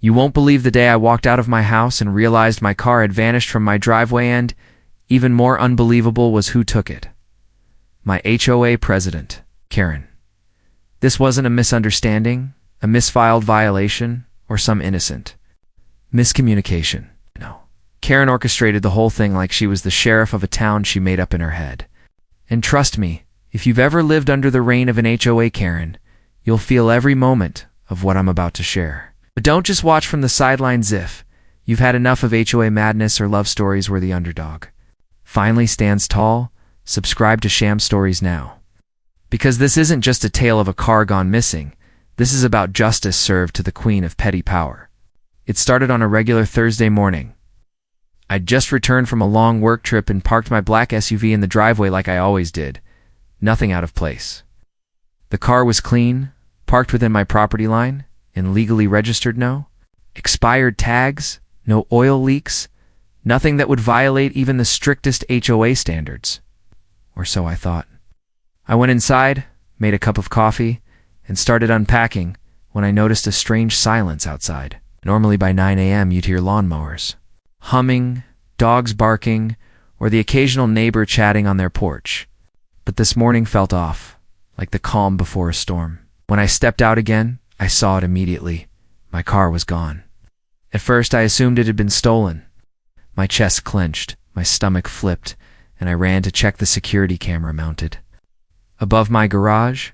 You won't believe the day I walked out of my house and realized my car had vanished from my driveway, and, even more unbelievable, was who took it. My HOA president, Karen. This wasn't a misunderstanding, a misfiled violation, or some innocent miscommunication. No. Karen orchestrated the whole thing like she was the sheriff of a town she made up in her head. And trust me, if you've ever lived under the reign of an HOA Karen, you'll feel every moment of what I'm about to share. But don't just watch from the sidelines if you've had enough of HOA madness or love stories where the underdog finally stands tall. Subscribe to Sham Stories now. Because this isn't just a tale of a car gone missing, this is about justice served to the queen of petty power. It started on a regular Thursday morning. I'd just returned from a long work trip and parked my black SUV in the driveway like I always did. Nothing out of place. The car was clean, parked within my property line, and legally registered. No expired tags, no oil leaks, nothing that would violate even the strictest HOA standards. Or so I thought. I went inside, made a cup of coffee, and started unpacking when I noticed a strange silence outside. Normally by 9 a.m. you'd hear lawnmowers humming, dogs barking, or the occasional neighbor chatting on their porch. But this morning felt off, like the calm before a storm. When I stepped out again, I saw it immediately. My car was gone. At first I assumed it had been stolen. My chest clenched, my stomach flipped, and I ran to check the security camera mounted above my garage.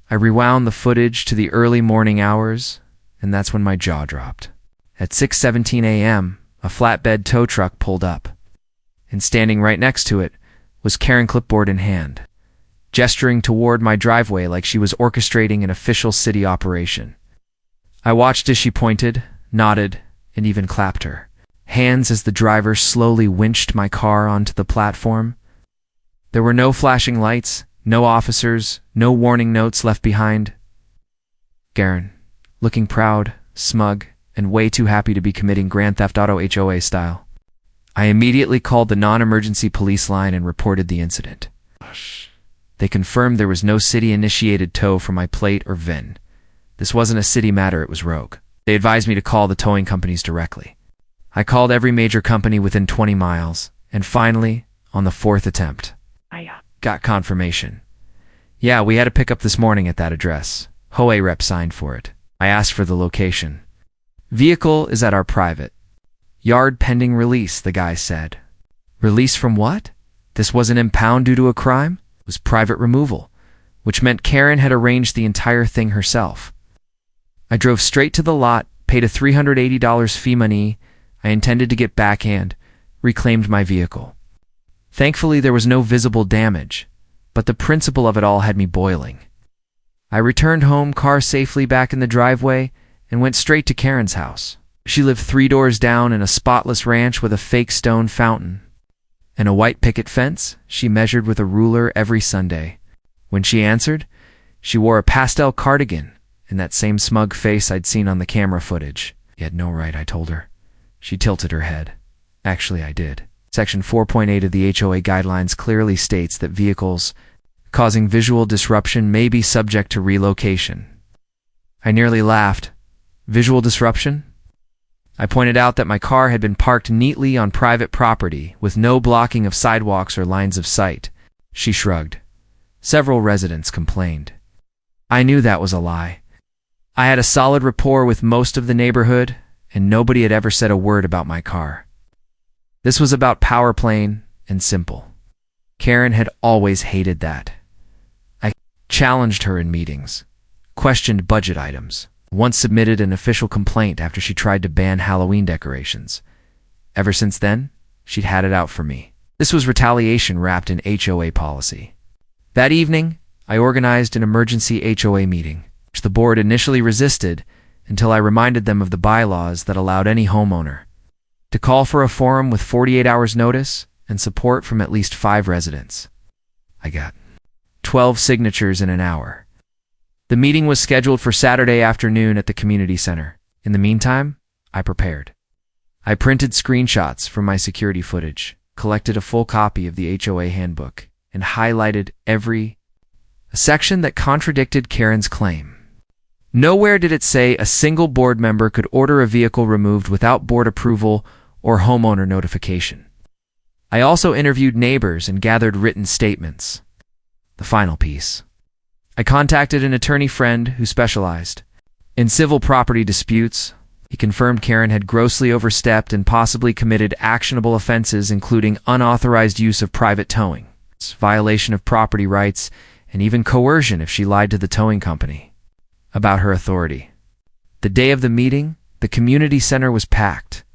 I rewound the footage to the early morning hours, and that's when my jaw dropped. At 6:17 a.m., a flatbed tow truck pulled up, and standing right next to it was Karen, clipboard in hand, gesturing toward my driveway like she was orchestrating an official city operation. I watched as she pointed, nodded, and even clapped her hands as the driver slowly winched my car onto the platform. There were no flashing lights, no officers, no warning notes left behind. Karen, looking proud, smug, and way too happy to be committing Grand Theft Auto HOA style. I immediately called the non-emergency police line and reported the incident. They confirmed there was no city-initiated tow for my plate or VIN. This wasn't a city matter, it was rogue. They advised me to call the towing companies directly. I called every major company within 20 miles, and finally, on the fourth attempt, got confirmation. Yeah, we had a pickup this morning at that address. HOA rep signed for it. I asked for the location. Vehicle is at our private yard pending release, the guy said. Release from what? This wasn't impound due to a crime? It was private removal, which meant Karen had arranged the entire thing herself. I drove straight to the lot, paid a $380 fee money. I intended to get backhand, reclaimed my vehicle. Thankfully, there was no visible damage, but the principle of it all had me boiling. I returned home, car safely back in the driveway, and went straight to Karen's house. She lived 3 doors down in a spotless ranch with a fake stone fountain and a white picket fence she measured with a ruler every Sunday. When she answered, she wore a pastel cardigan and that same smug face I'd seen on the camera footage. You had no right, I told her. She tilted her head. Actually, I did. Section 4.8 of the HOA guidelines clearly states that vehicles causing visual disruption may be subject to relocation. I nearly laughed. Visual disruption? I pointed out that my car had been parked neatly on private property with no blocking of sidewalks or lines of sight. She shrugged. Several residents complained. I knew that was a lie. I had a solid rapport with most of the neighborhood, and nobody had ever said a word about my car. This was about power playing and simple. Karen had always hated that. I challenged her in meetings, questioned budget items, once submitted an official complaint after she tried to ban Halloween decorations. Ever since then, she'd had it out for me. This was retaliation wrapped in HOA policy. That evening, I organized an emergency HOA meeting, which the board initially resisted until I reminded them of the bylaws that allowed any homeowner to call for a forum with 48 hours notice and support from at least 5 residents. I got 12 signatures in an hour. The meeting was scheduled for Saturday afternoon at the community center. In the meantime, I prepared. I printed screenshots from my security footage, collected a full copy of the HOA handbook, and highlighted a section that contradicted Karen's claim. Nowhere did it say a single board member could order a vehicle removed without board approval or homeowner notification. I also interviewed neighbors and gathered written statements. The final piece. I contacted an attorney friend who specialized in civil property disputes. He confirmed Karen had grossly overstepped and possibly committed actionable offenses, including unauthorized use of private towing, violation of property rights, and even coercion if she lied to the towing company about her authority. The day of the meeting, the community center was packed.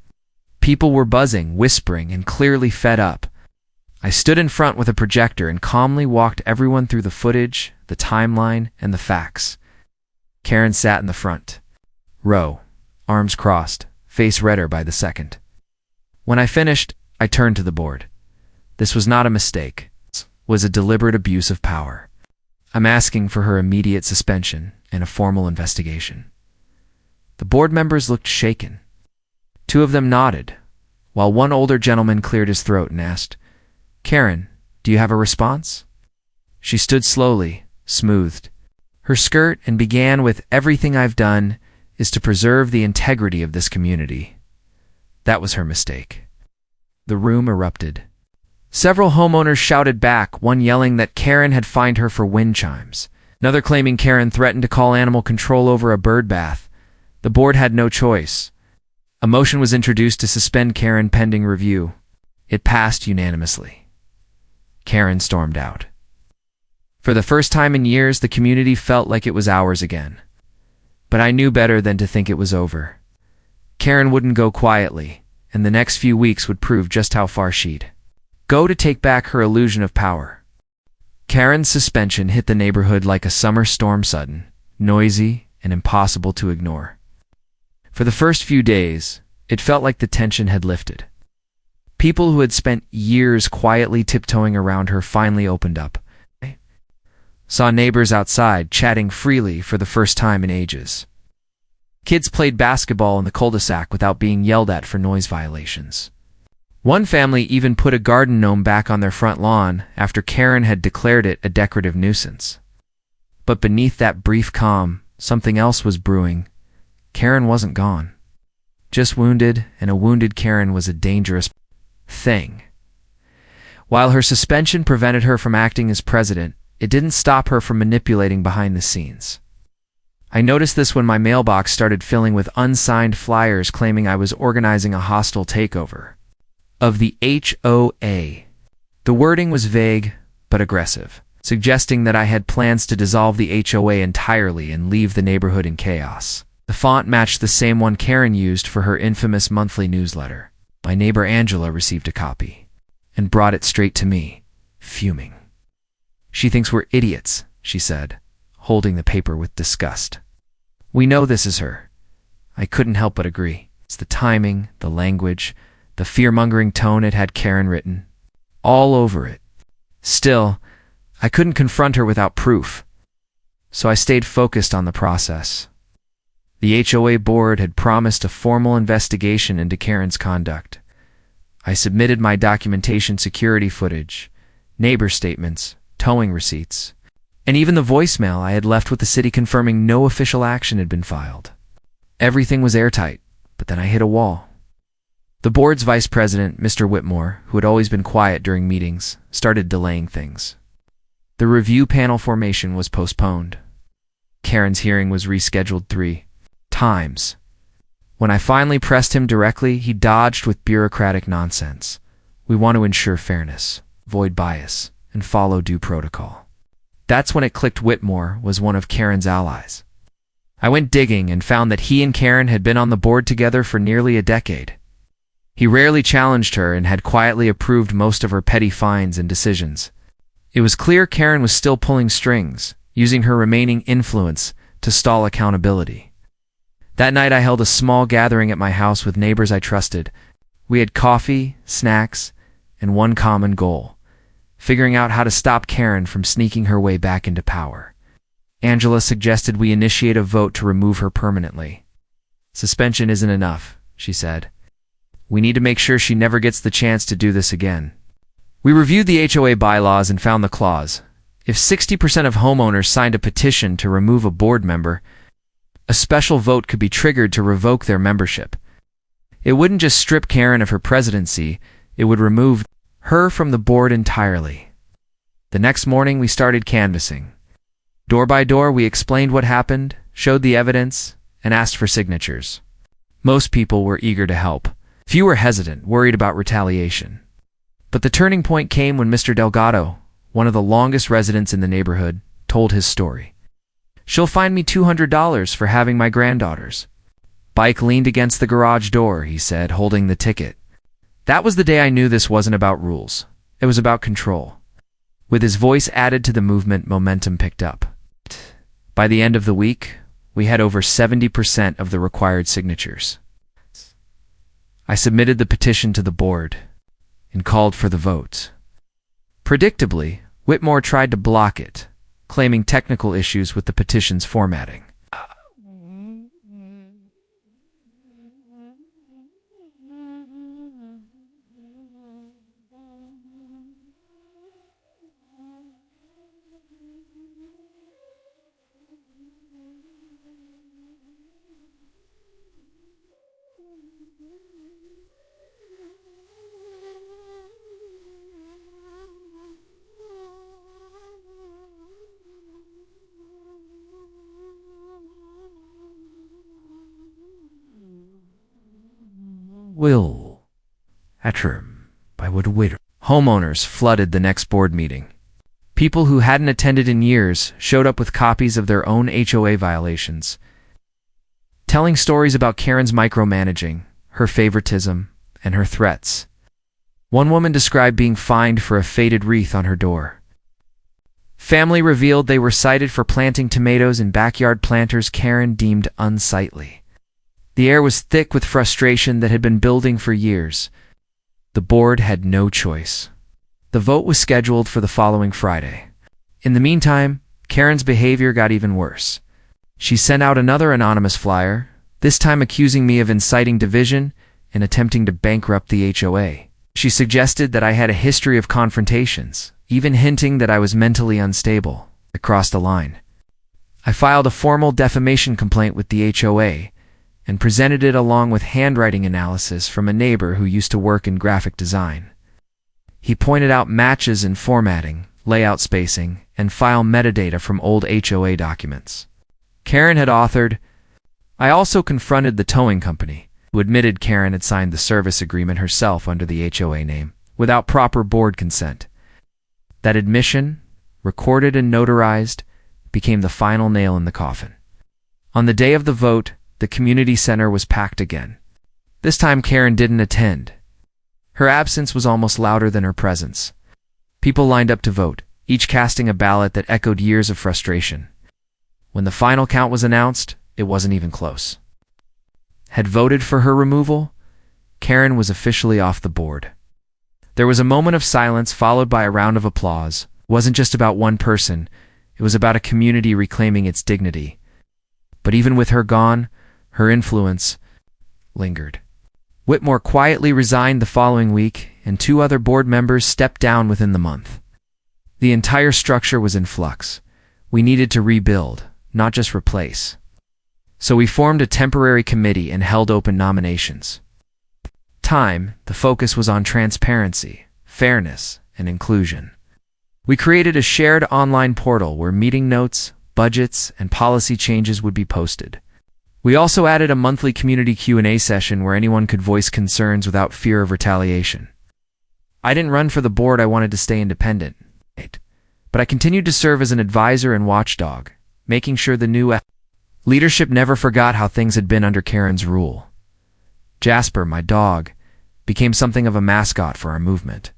People were buzzing, whispering, and clearly fed up. I stood in front with a projector and calmly walked everyone through the footage, the timeline, and the facts. Karen sat in the front row, arms crossed, face redder by the second. When I finished, I turned to the board. This was not a mistake. It was a deliberate abuse of power. I'm asking for her immediate suspension and a formal investigation. The board members looked shaken. Two of them nodded, while one older gentleman cleared his throat and asked, "Karen, do you have a response?" She stood slowly, smoothed her skirt, and began with, "Everything I've done is to preserve the integrity of this community." That was her mistake. The room erupted. Several homeowners shouted back, one yelling that Karen had fined her for wind chimes, another claiming Karen threatened to call animal control over a bird bath. The board had no choice. A motion was introduced to suspend Karen pending review. It passed unanimously. Karen stormed out. For the first time in years, the community felt like it was ours again. But I knew better than to think it was over. Karen wouldn't go quietly, and the next few weeks would prove just how far she'd go to take back her illusion of power. Karen's suspension hit the neighborhood like a summer storm, sudden, noisy, and impossible to ignore. For the first few days, it felt like the tension had lifted. People who had spent years quietly tiptoeing around her finally opened up. Saw neighbors outside chatting freely for the first time in ages. Kids played basketball in the cul-de-sac without being yelled at for noise violations. One family even put a garden gnome back on their front lawn after Karen had declared it a decorative nuisance. But beneath that brief calm, something else was brewing. Karen wasn't gone. Just wounded, and a wounded Karen was a dangerous thing. While her suspension prevented her from acting as president, it didn't stop her from manipulating behind the scenes. I noticed this when my mailbox started filling with unsigned flyers claiming I was organizing a hostile takeover of the HOA. The wording was vague but aggressive, suggesting that I had plans to dissolve the HOA entirely and leave the neighborhood in chaos. The font matched the same one Karen used for her infamous monthly newsletter. My neighbor Angela received a copy and brought it straight to me, fuming. "She thinks we're idiots," she said, holding the paper with disgust. "We know this is her." I couldn't help but agree. It's the timing, the language, the fear-mongering tone it had Karen written all over it. Still, I couldn't confront her without proof, so I stayed focused on the process. The HOA board had promised a formal investigation into Karen's conduct. I submitted my documentation, security footage, neighbor statements, towing receipts, and even the voicemail I had left with the city confirming no official action had been filed. Everything was airtight, but then I hit a wall. The board's vice president, Mr. Whitmore, who had always been quiet during meetings, started delaying things. The review panel formation was postponed. Karen's hearing was rescheduled 3 times. When I finally pressed him directly, he dodged with bureaucratic nonsense. "We want to ensure fairness, avoid bias, and follow due protocol." That's when it clicked. Whitmore was one of Karen's allies. I went digging and found that he and Karen had been on the board together for nearly a decade. He rarely challenged her and had quietly approved most of her petty fines and decisions. It was clear Karen was still pulling strings, using her remaining influence to stall accountability. That night I held a small gathering at my house with neighbors I trusted. We had coffee, snacks, and one common goal: figuring out how to stop Karen from sneaking her way back into power. Angela suggested we initiate a vote to remove her permanently. "Suspension isn't enough," she said. "We need to make sure she never gets the chance to do this again." We reviewed the HOA bylaws and found the clause: if 60% of homeowners signed a petition to remove a board member, A special vote could be triggered to revoke their membership. It wouldn't just strip Karen of her presidency, it would remove her from the board entirely. The next morning, we started canvassing. Door by door, we explained what happened, showed the evidence, and asked for signatures. Most people were eager to help. Few were hesitant, worried about retaliation. But the turning point came when Mr. Delgado, one of the longest residents in the neighborhood, told his story. "She'll fine me $200 for having my granddaughters." Bike leaned against the garage door, he said, holding the ticket. That was the day I knew this wasn't about rules. It was about control. With his voice added to the movement, momentum picked up. By the end of the week, we had over 70% of the required signatures. I submitted the petition to the board and called for the vote. Predictably, Whitmore tried to block it, claiming technical issues with the petition's formatting. Will. Atrim by Woodward. Homeowners flooded the next board meeting. People who hadn't attended in years showed up with copies of their own HOA violations, telling stories about Karen's micromanaging, her favoritism, and her threats. One woman described being fined for a faded wreath on her door. Family revealed they were cited for planting tomatoes in backyard planters Karen deemed unsightly. The air was thick with frustration that had been building for years. The board had no choice. The vote was scheduled for the following Friday. In the meantime, Karen's behavior got even worse. She sent out another anonymous flyer, this time accusing me of inciting division and attempting to bankrupt the HOA. She suggested that I had a history of confrontations, even hinting that I was mentally unstable. I crossed a line. I filed a formal defamation complaint with the HOA and presented it along with handwriting analysis from a neighbor who used to work in graphic design. He pointed out matches in formatting, layout spacing, and file metadata from old HOA documents. Karen had authored. I also confronted the towing company, who admitted Karen had signed the service agreement herself under the HOA name, without proper board consent. That admission, recorded and notarized, became the final nail in the coffin. On the day of the vote, the community center was packed again. This time Karen didn't attend. Her absence was almost louder than her presence. People lined up to vote, each casting a ballot that echoed years of frustration. When the final count was announced, it wasn't even close. Had voted for her removal, Karen was officially off the board. There was a moment of silence followed by a round of applause. It wasn't just about one person, it was about a community reclaiming its dignity. But even with her gone, her influence lingered. Whitmore quietly resigned the following week, and 2 other board members stepped down within the month. The entire structure was in flux. We needed to rebuild, not just replace. So we formed a temporary committee and held open nominations. The focus was on transparency, fairness, and inclusion. We created a shared online portal where meeting notes, budgets, and policy changes would be posted. We also added a monthly community Q&A session where anyone could voice concerns without fear of retaliation. I didn't run for the board, I wanted to stay independent. But I continued to serve as an advisor and watchdog, making sure the new leadership never forgot how things had been under Karen's rule. Jasper, my dog, became something of a mascot for our movement.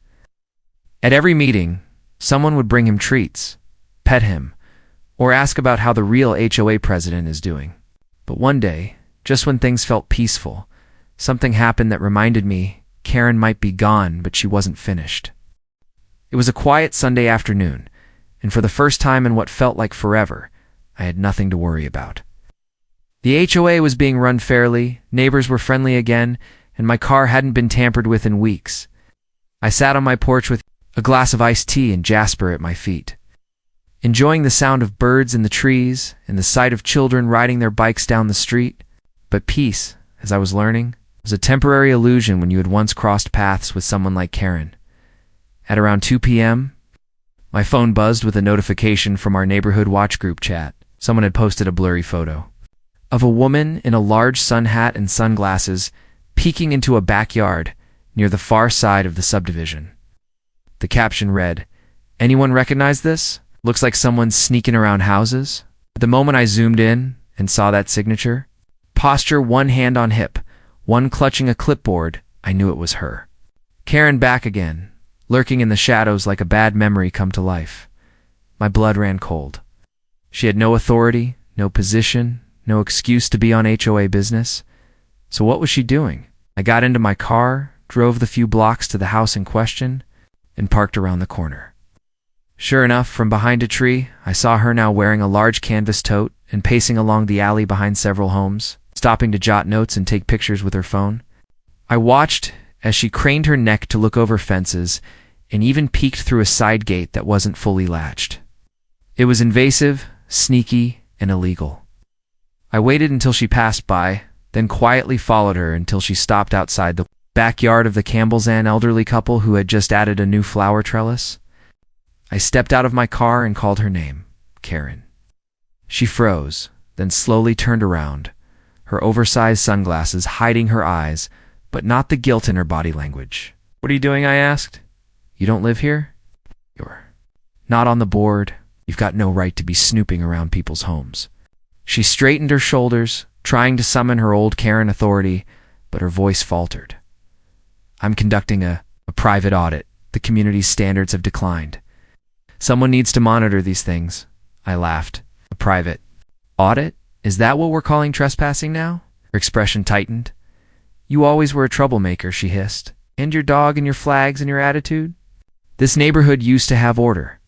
At every meeting, someone would bring him treats, pet him, or ask about how the real HOA president is doing. But one day, just when things felt peaceful, something happened that reminded me Karen might be gone, but she wasn't finished. It was a quiet Sunday afternoon, and for the first time in what felt like forever, I had nothing to worry about. The HOA was being run fairly, neighbors were friendly again, and my car hadn't been tampered with in weeks. I sat on my porch with a glass of iced tea and Jasper at my feet. enjoying the sound of birds in the trees and the sight of children riding their bikes down the street. But peace, as I was learning, was a temporary illusion when you had once crossed paths with someone like Karen. At around 2 p.m., my phone buzzed with a notification from our neighborhood watch group chat. Someone had posted a blurry photo of a woman in a large sun hat and sunglasses peeking into a backyard near the far side of the subdivision. The caption read, "Anyone recognize this? Looks like someone's sneaking around houses." At the moment I zoomed in and saw that signature, posture, one hand on hip, one clutching a clipboard, I knew it was her. Karen back again, lurking in the shadows like a bad memory come to life. My blood ran cold. She had no authority, no position, no excuse to be on HOA business. So what was she doing? I got into my car, drove the few blocks to the house in question, and parked around the corner. Sure enough, from behind a tree, I saw her now wearing a large canvas tote and pacing along the alley behind several homes, stopping to jot notes and take pictures with her phone. I watched as she craned her neck to look over fences and even peeked through a side gate that wasn't fully latched. It was invasive, sneaky, and illegal. I waited until she passed by, then quietly followed her until she stopped outside the backyard of the Campbell's Inn elderly couple who had just added a new flower trellis. I stepped out of my car and called her name, Karen. She froze, then slowly turned around, her oversized sunglasses hiding her eyes, but not the guilt in her body language. "What are you doing?" I asked. "You don't live here? You're not on the board. You've got no right to be snooping around people's homes." She straightened her shoulders, trying to summon her old Karen authority, but her voice faltered. "I'm conducting a private audit. The community's standards have declined. Someone needs to monitor these things." I laughed. "A private audit? Is that what we're calling trespassing now?" Her expression tightened. "You always were a troublemaker," she hissed. "And your dog and your flags and your attitude? This neighborhood used to have order."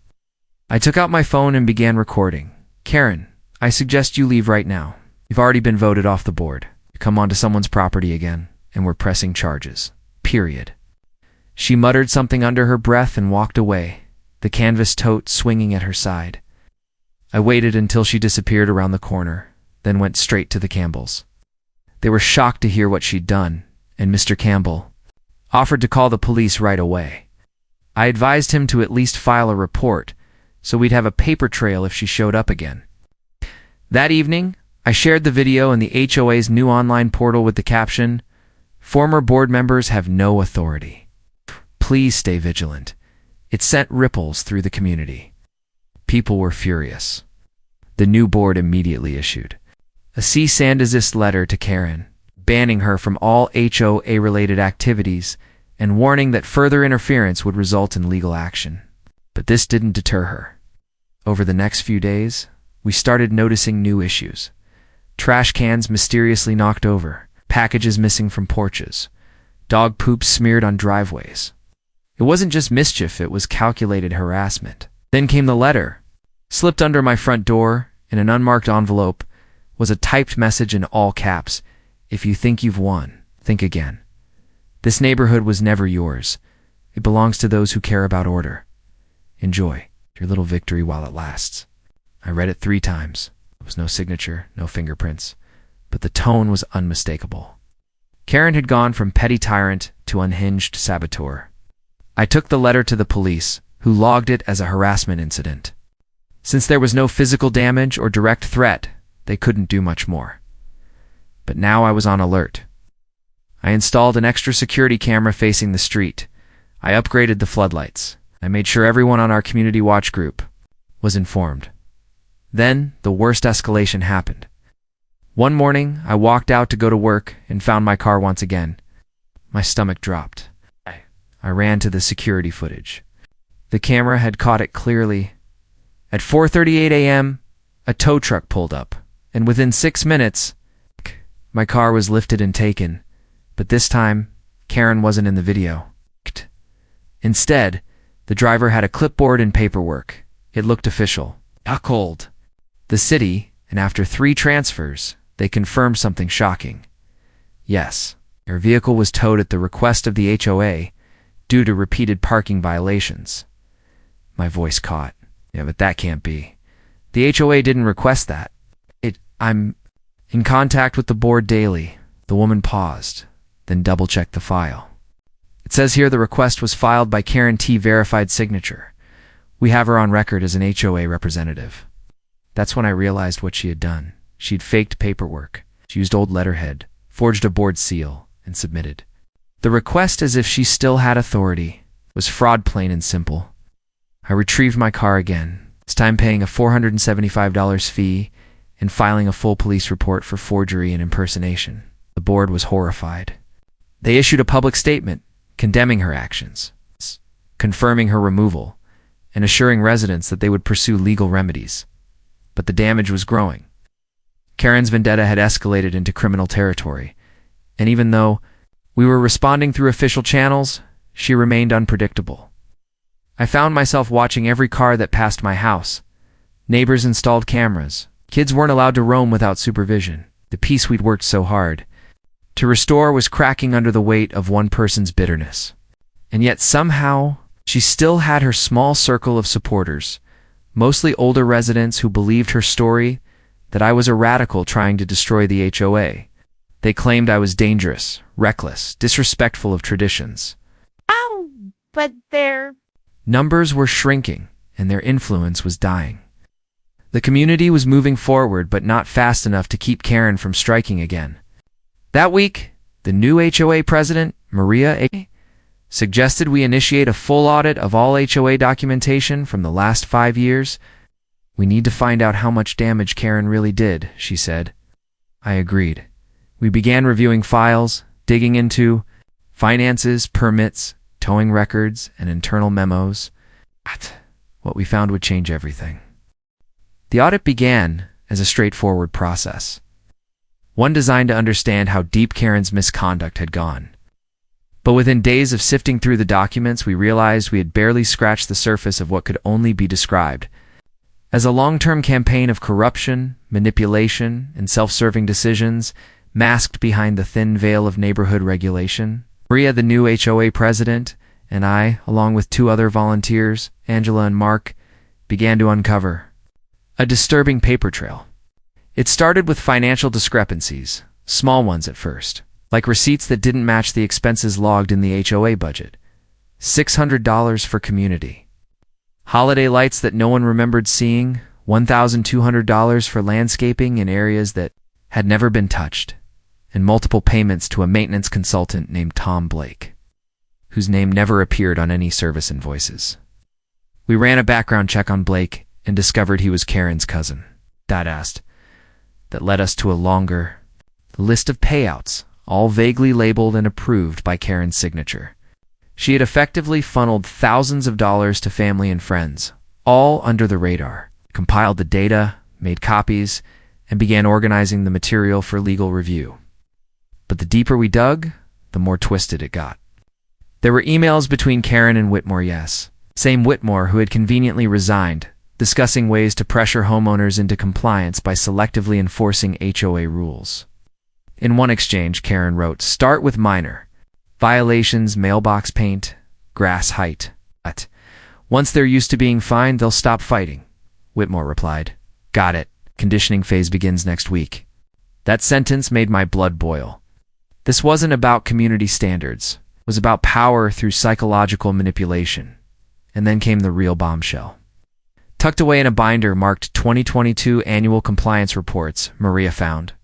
I took out my phone and began recording. "Karen, I suggest you leave right now. You've already been voted off the board. You come onto someone's property again, and we're pressing charges. Period." She muttered something under her breath and walked away, the canvas tote swinging at her side. I waited until she disappeared around the corner, then went straight to the Campbells. They were shocked to hear what she'd done, and Mr. Campbell offered to call the police right away. I advised him to at least file a report, so we'd have a paper trail if she showed up again. That evening, I shared the video in the HOA's new online portal with the caption, "Former board members have no authority. Please stay vigilant." It sent ripples through the community. People were furious. The new board immediately issued a cease and desist letter to Karen, banning her from all HOA-related activities and warning that further interference would result in legal action. But this didn't deter her. Over the next few days, we started noticing new issues. Trash cans mysteriously knocked over, packages missing from porches, dog poop smeared on driveways. It wasn't just mischief, it was calculated harassment. Then came the letter. Slipped under my front door, in an unmarked envelope, was a typed message in all caps. "If you think you've won, think again. This neighborhood was never yours. It belongs to those who care about order. Enjoy your little victory while it lasts." I read it 3 times. There was no signature, no fingerprints, but the tone was unmistakable. Karen had gone from petty tyrant to unhinged saboteur. I took the letter to the police, who logged it as a harassment incident. Since there was no physical damage or direct threat, they couldn't do much more. But now I was on alert. I installed an extra security camera facing the street. I upgraded the floodlights. I made sure everyone on our community watch group was informed. Then, the worst escalation happened. One morning, I walked out to go to work and found my car once again. My stomach dropped. I ran to the security footage. The camera had caught it clearly. At 4:38 a.m., a tow truck pulled up, and within 6 minutes, my car was lifted and taken. But this time, Karen wasn't in the video. Instead, the driver had a clipboard and paperwork. It looked official. Cold. The city, and after 3 transfers, they confirmed something shocking. Yes, her vehicle was towed at the request of the HOA due to repeated parking violations. My voice caught. Yeah, but that can't be. The HOA didn't request that. I'm in contact with the board daily. The woman paused, then double-checked the file. It says here the request was filed by Karen T. verified signature. We have her on record as an HOA representative. That's when I realized what she had done. She'd faked paperwork. She used old letterhead, forged a board seal, and submitted. The request, as if she still had authority, was fraud, plain and simple. I retrieved my car again, this time paying a $475 fee and filing a full police report for forgery and impersonation. The board was horrified. They issued a public statement condemning her actions, confirming her removal, and assuring residents that they would pursue legal remedies. But the damage was growing. Karen's vendetta had escalated into criminal territory, and even though we were responding through official channels, she remained unpredictable. I found myself watching every car that passed my house. Neighbors installed cameras. Kids weren't allowed to roam without supervision. The peace we'd worked so hard to restore was cracking under the weight of one person's bitterness. And yet somehow, she still had her small circle of supporters, mostly older residents who believed her story that I was a radical trying to destroy the HOA. They claimed I was dangerous, reckless, disrespectful of traditions. Oh, but their numbers were shrinking, and their influence was dying. The community was moving forward, but not fast enough to keep Karen from striking again. That week, the new HOA president, Maria A., suggested we initiate a full audit of all HOA documentation from the last 5 years. We need to find out how much damage Karen really did, she said. I agreed. We began reviewing files, digging into finances, permits, towing records, and internal memos. What we found would change everything. The audit began as a straightforward process, one designed to understand how deep Karen's misconduct had gone. But within days of sifting through the documents, we realized we had barely scratched the surface of what could only be described as a long-term campaign of corruption, manipulation, and self-serving decisions masked behind the thin veil of neighborhood regulation. Maria, the new HOA president, and I, along with 2 other volunteers, Angela and Mark, began to uncover a disturbing paper trail. It started with financial discrepancies, small ones at first, like receipts that didn't match the expenses logged in the HOA budget. $600 for community. Holiday lights that no one remembered seeing, $1,200 for landscaping in areas that had never been touched, and multiple payments to a maintenance consultant named Tom Blake, whose name never appeared on any service invoices. We ran a background check on Blake and discovered he was Karen's cousin. That led us to a longer list of payouts, all vaguely labeled and approved by Karen's signature. She had effectively funneled thousands of dollars to family and friends, all under the radar, compiled the data, made copies, and began organizing the material for legal review. But the deeper we dug, the more twisted it got. There were emails between Karen and Whitmore, yes, same Whitmore who had conveniently resigned, discussing ways to pressure homeowners into compliance by selectively enforcing HOA rules. In one exchange, Karen wrote, "Start with minor violations, mailbox paint, grass height. Once they're used to being fined, they'll stop fighting." Whitmore replied, "Got it. Conditioning phase begins next week." That sentence made my blood boil. This wasn't about community standards. It was about power through psychological manipulation. And then came the real bombshell. Tucked away in a binder marked 2022 Annual Compliance Reports, Maria found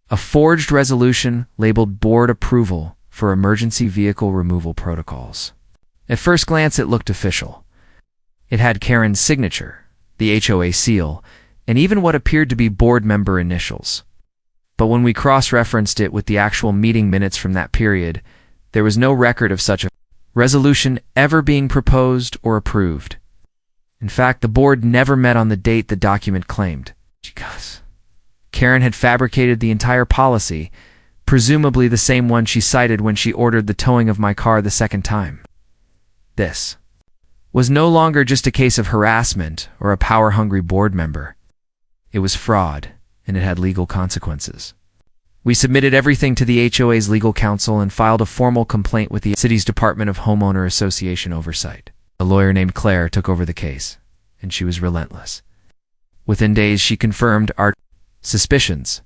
a forged resolution labeled Board Approval for Emergency Vehicle Removal Protocols. At first glance, it looked official. It had Karen's signature, the HOA seal, and even what appeared to be board member initials. But when we cross-referenced it with the actual meeting minutes from that period, there was no record of such a resolution ever being proposed or approved. In fact, the board never met on the date the document claimed. Karen had fabricated the entire policy, presumably the same one she cited when she ordered the towing of my car the second time. This was no longer just a case of harassment or a power-hungry board member. It was fraud, and it had legal consequences. We submitted everything to the HOA's legal counsel and filed a formal complaint with the city's Department of Homeowner Association Oversight. A lawyer named Claire took over the case, and she was relentless. Within days, she confirmed our suspicions.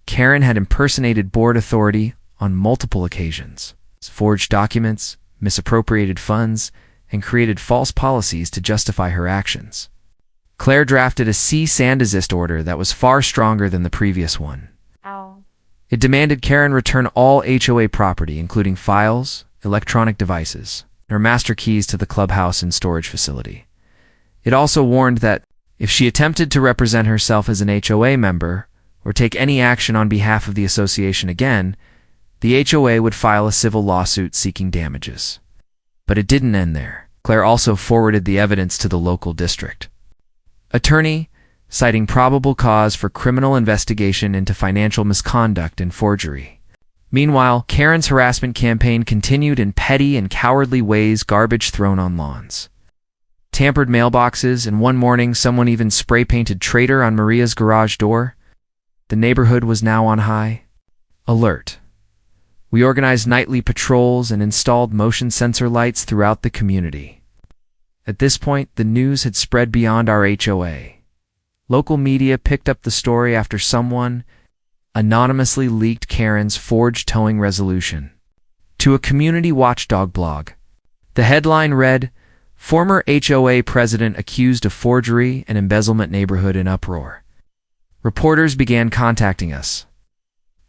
Karen had impersonated board authority on multiple occasions, forged documents, misappropriated funds, and created false policies to justify her actions. Claire drafted a cease and desist order that was far stronger than the previous one. Ow. It demanded Karen return all HOA property, including files, electronic devices, and her master keys to the clubhouse and storage facility. It also warned that if she attempted to represent herself as an HOA member or take any action on behalf of the association again, the HOA would file a civil lawsuit seeking damages. But it didn't end there. Claire also forwarded the evidence to the local district attorney, citing probable cause for criminal investigation into financial misconduct and forgery. Meanwhile, Karen's harassment campaign continued in petty and cowardly ways: garbage thrown on lawns, tampered mailboxes, and one morning someone even spray-painted "Traitor" on Maria's garage door. The neighborhood was now on high alert. We organized nightly patrols and installed motion sensor lights throughout the community. At this point, the news had spread beyond our HOA. Local media picked up the story after someone anonymously leaked Karen's forged towing resolution to a community watchdog blog. The headline read, "Former HOA President Accused of Forgery and Embezzlement, Neighborhood in Uproar." Reporters began contacting us.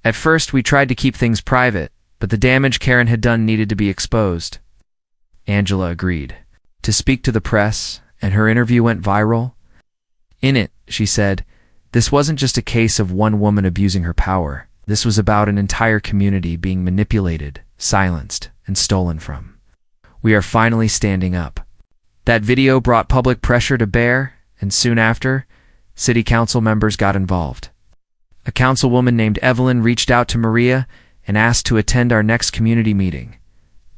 At first, we tried to keep things private, but the damage Karen had done needed to be exposed. Angela agreed to speak to the press, and her interview went viral. In it, she said, "This wasn't just a case of one woman abusing her power. This was about an entire community being manipulated, silenced, and stolen from. We are finally standing up." That video brought public pressure to bear, and soon after, city council members got involved. A councilwoman named Evelyn reached out to Maria and asked to attend our next community meeting.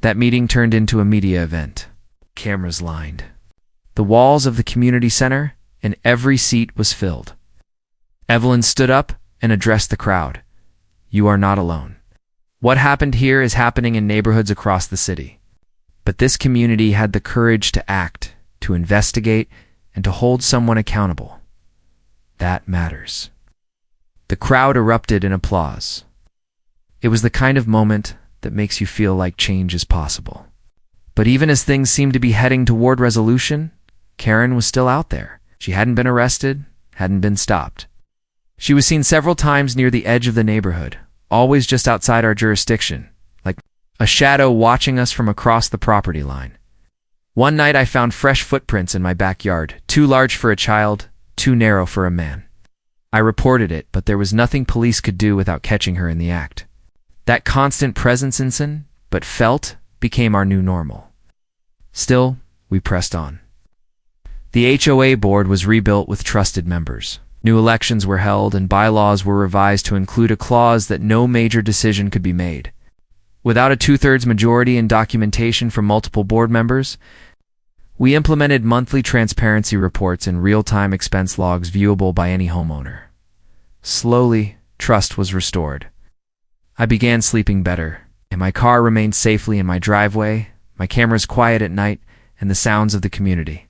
That meeting turned into a media event. Cameras lined the walls of the community center, and every seat was filled. Evelyn stood up and addressed the crowd. "You are not alone. What happened here is happening in neighborhoods across the city. But this community had the courage to act, to investigate, and to hold someone accountable. That matters." The crowd erupted in applause. It was the kind of moment that makes you feel like change is possible. But even as things seemed to be heading toward resolution, Karen was still out there. She hadn't been arrested, hadn't been stopped. She was seen several times near the edge of the neighborhood, always just outside our jurisdiction, like a shadow watching us from across the property line. One night I found fresh footprints in my backyard, too large for a child, too narrow for a man. I reported it, but there was nothing police could do without catching her in the act. That constant presence in, but felt, became our new normal. Still, we pressed on. The HOA board was rebuilt with trusted members. New elections were held, and bylaws were revised to include a clause that no major decision could be made without a two-thirds majority and documentation from multiple board members. We implemented monthly transparency reports and real-time expense logs viewable by any homeowner. Slowly, trust was restored. I began sleeping better, and my car remained safely in my driveway, my cameras quiet at night, and the sounds of the community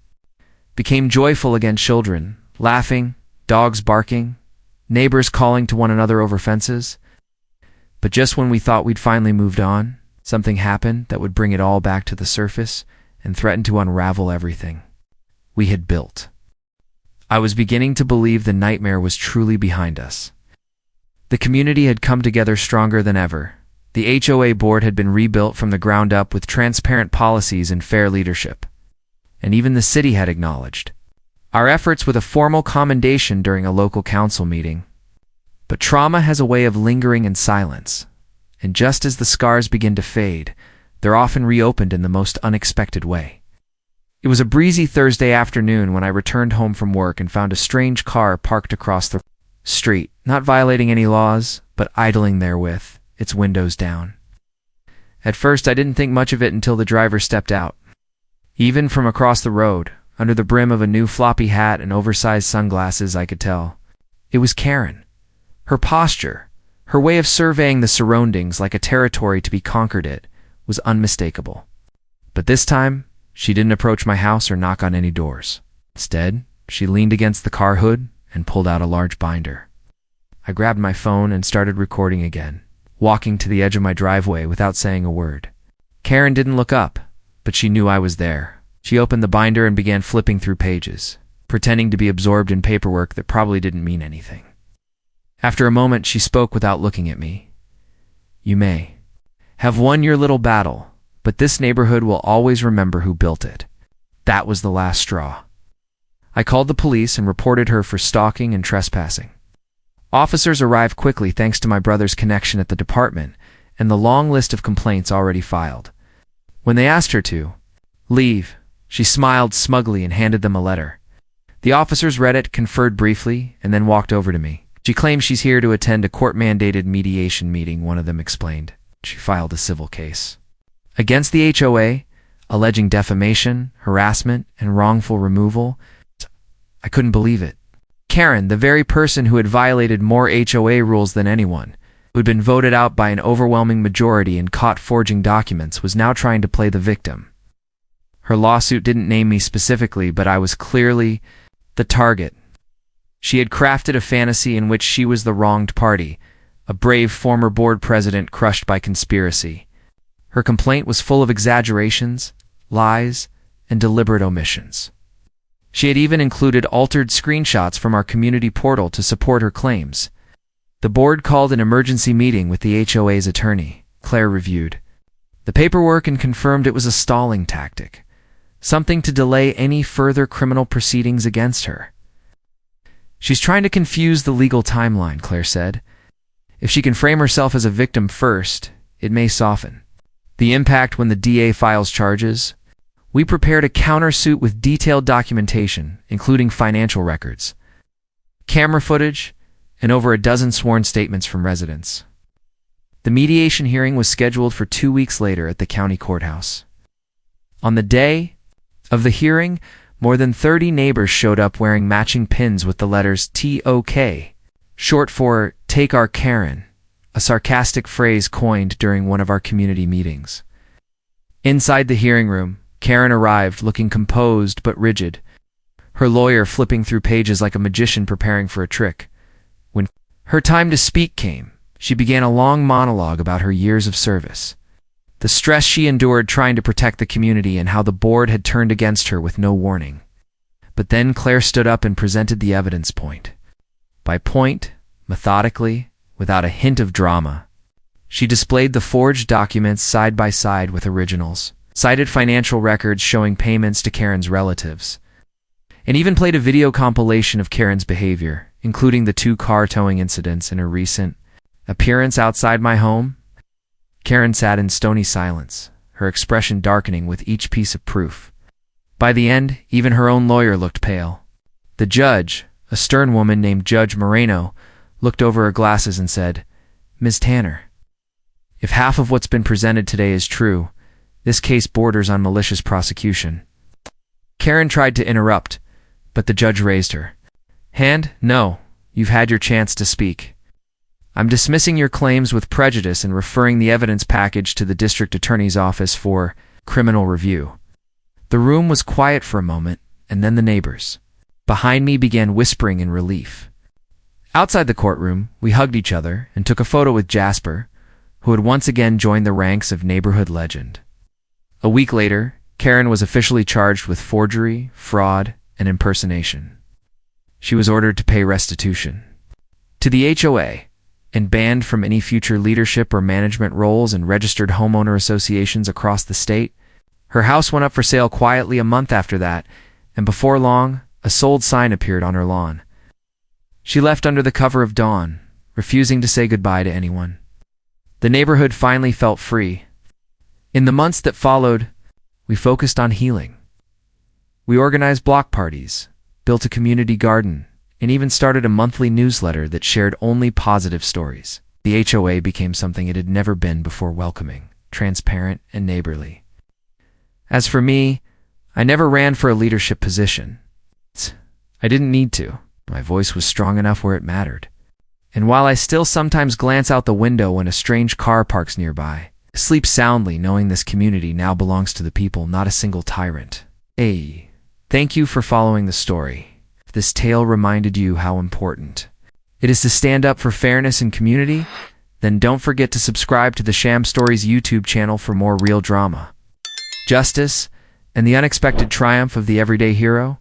became joyful again. Children laughing, dogs barking, neighbors calling to one another over fences. But just when we thought we'd finally moved on, something happened that would bring it all back to the surface and threaten to unravel everything we had built. I was beginning to believe the nightmare was truly behind us. The community had come together stronger than ever. The HOA board had been rebuilt from the ground up with transparent policies and fair leadership. And even the city had acknowledged our efforts with a formal commendation during a local council meeting. But trauma has a way of lingering in silence, and just as the scars begin to fade, they're often reopened in the most unexpected way. It was a breezy Thursday afternoon when I returned home from work and found a strange car parked across the street, not violating any laws, but idling there with its windows down. At first, I didn't think much of it until the driver stepped out. Even from across the road, under the brim of a new floppy hat and oversized sunglasses, I could tell it was Karen. Her posture, her way of surveying the surroundings like a territory to be conquered, was unmistakable. But this time, she didn't approach my house or knock on any doors. Instead, she leaned against the car hood and pulled out a large binder. I grabbed my phone and started recording again, walking to the edge of my driveway without saying a word. Karen didn't look up, but she knew I was there. She opened the binder and began flipping through pages, pretending to be absorbed in paperwork that probably didn't mean anything. After a moment, she spoke without looking at me. "You may have won your little battle, but this neighborhood will always remember who built it." That was the last straw. I called the police and reported her for stalking and trespassing. Officers arrived quickly thanks to my brother's connection at the department and the long list of complaints already filed. When they asked her to leave, she smiled smugly and handed them a letter. The officers read it, conferred briefly, and then walked over to me. She claims she's here to attend a court-mandated mediation meeting, one of them explained. She filed a civil case against the HOA, alleging defamation, harassment, and wrongful removal. I couldn't believe it. Karen, the very person who had violated more HOA rules than anyone, who had been voted out by an overwhelming majority and caught forging documents, was now trying to play the victim. Her lawsuit didn't name me specifically, but I was clearly the target. She had crafted a fantasy in which she was the wronged party, a brave former board president crushed by conspiracy. Her complaint was full of exaggerations, lies, and deliberate omissions. She had even included altered screenshots from our community portal to support her claims. The board called an emergency meeting with the HOA's attorney. Claire reviewed the paperwork and confirmed it was a stalling tactic, something to delay any further criminal proceedings against her. "She's trying to confuse the legal timeline," Claire said. "If she can frame herself as a victim first, it may soften the impact when the DA files charges. We prepared a countersuit with detailed documentation, including financial records, camera footage, and over a dozen sworn statements from residents." The mediation hearing was scheduled for 2 weeks later at the county courthouse. On the day of the hearing, more than 30 neighbors showed up wearing matching pins with the letters TOK, short for Take Our Karen, a sarcastic phrase coined during one of our community meetings. Inside the hearing room, Karen arrived looking composed but rigid, her lawyer flipping through pages like a magician preparing for a trick. When her time to speak came, she began a long monologue about her years of service, the stress she endured trying to protect the community, and how the board had turned against her with no warning. But then Claire stood up and presented the evidence point by point, methodically, without a hint of drama. She displayed the forged documents side by side with originals, cited financial records showing payments to Karen's relatives, and even played a video compilation of Karen's behavior, including the 2 car towing incidents and her recent appearance outside my home. Karen sat in stony silence, her expression darkening with each piece of proof. By the end, even her own lawyer looked pale. The judge, a stern woman named Judge Moreno, looked over her glasses and said, "Ms. Tanner, if half of what's been presented today is true, this case borders on malicious prosecution." Karen tried to interrupt, but the judge raised her hand. "No, you've had your chance to speak. I'm dismissing your claims with prejudice and referring the evidence package to the district attorney's office for criminal review." The room was quiet for a moment, and then the neighbors behind me began whispering in relief. Outside the courtroom, we hugged each other and took a photo with Jasper, who had once again joined the ranks of neighborhood legend. A week later, Karen was officially charged with forgery, fraud, and impersonation. She was ordered to pay restitution to the HOA and banned from any future leadership or management roles in registered homeowner associations across the state. Her house went up for sale quietly a month after that, and before long, a sold sign appeared on her lawn. She left under the cover of dawn, refusing to say goodbye to anyone. The neighborhood finally felt free. In the months that followed, we focused on healing. We organized block parties, built a community garden, and even started a monthly newsletter that shared only positive stories. The HOA became something it had never been before: welcoming, transparent, and neighborly. As for me, I never ran for a leadership position. I didn't need to. My voice was strong enough where it mattered. And while I still sometimes glance out the window when a strange car parks nearby, I sleep soundly knowing this community now belongs to the people, not a single tyrant. Hey, Thank you for following the story. If this tale reminded you how important it is to stand up for fairness in community, then don't forget to subscribe to the Sham Stories YouTube channel for more real drama, justice, and the unexpected triumph of the everyday hero.